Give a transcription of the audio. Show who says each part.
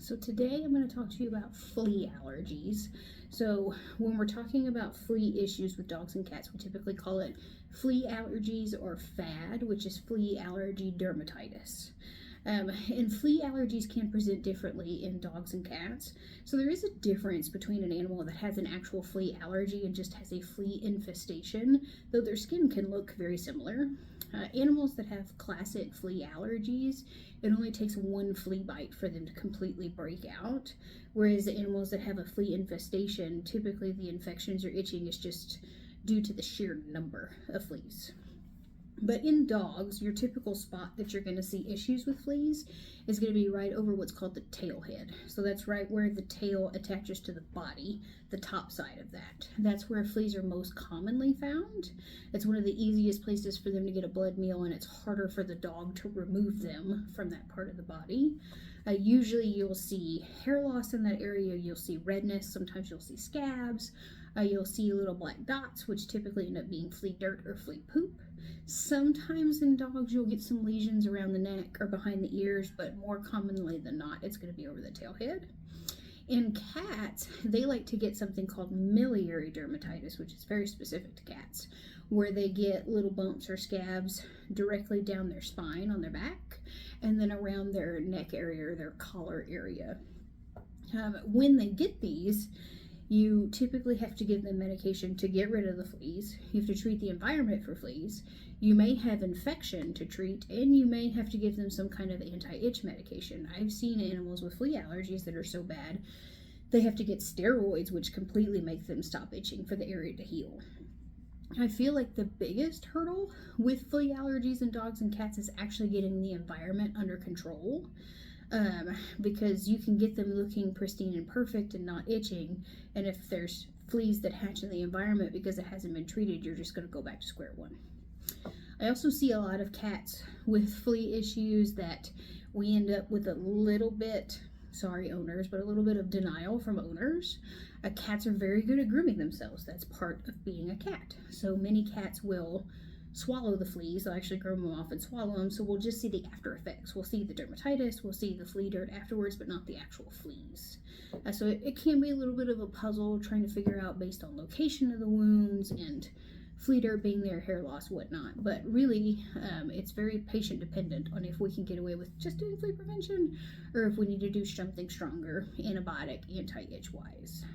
Speaker 1: So today I'm going to talk to you about flea allergies. So when we're talking about flea issues with dogs and cats, we typically call it flea allergies or FAD, which is flea allergy dermatitis. And flea allergies can present differently in dogs and cats. So there is a difference between an animal that has an actual flea allergy and just has a flea infestation, though their skin can look very similar. Animals that have classic flea allergies, it only takes one flea bite for them to completely break out, whereas animals that have a flea infestation, typically the infections or itching is just due to the sheer number of fleas. But in dogs, your typical spot that you're going to see issues with fleas is going to be right over what's called the tail head. So that's right where the tail attaches to the body, the top side of that. That's where fleas are most commonly found. It's one of the easiest places for them to get a blood meal, and it's harder for the dog to remove them from that part of the body. Usually you'll see hair loss in that area, you'll see redness, sometimes you'll see scabs, you'll see little black dots, which typically end up being flea dirt or flea poop. Sometimes in dogs you'll get some lesions around the neck or behind the ears, but more commonly than not, it's going to be over the tail head. In cats, they like to get something called miliary dermatitis, which is very specific to cats, where they get little bumps or scabs directly down their spine on their back and then around their neck area or their collar area. When they get these, you typically have to give them medication to get rid of the fleas. You have to treat the environment for fleas. You may have infection to treat, and you may have to give them some kind of anti-itch medication. I've seen animals with flea allergies that are so bad, they have to get steroids, which completely make them stop itching for the area to heal. I feel like the biggest hurdle with flea allergies in dogs and cats is actually getting the environment under control. Because you can get them looking pristine and perfect and not itching, and if there's fleas that hatch in the environment because it hasn't been treated, you're just going to go back to square one. I also see a lot of cats with flea issues that we end up with a little bit, sorry owners, but a little bit of denial from owners. Cats are very good at grooming themselves. That's part of being a cat. So many cats will swallow the fleas. They'll actually groom them off and swallow them, so we'll just see the after effects. We'll see the dermatitis, we'll see the flea dirt afterwards, but not the actual fleas. So it can be a little bit of a puzzle trying to figure out based on location of the wounds and flea dirt being there, hair loss, whatnot. But really, it's very patient dependent on if we can get away with just doing flea prevention or if we need to do something stronger, antibiotic, anti-itch wise.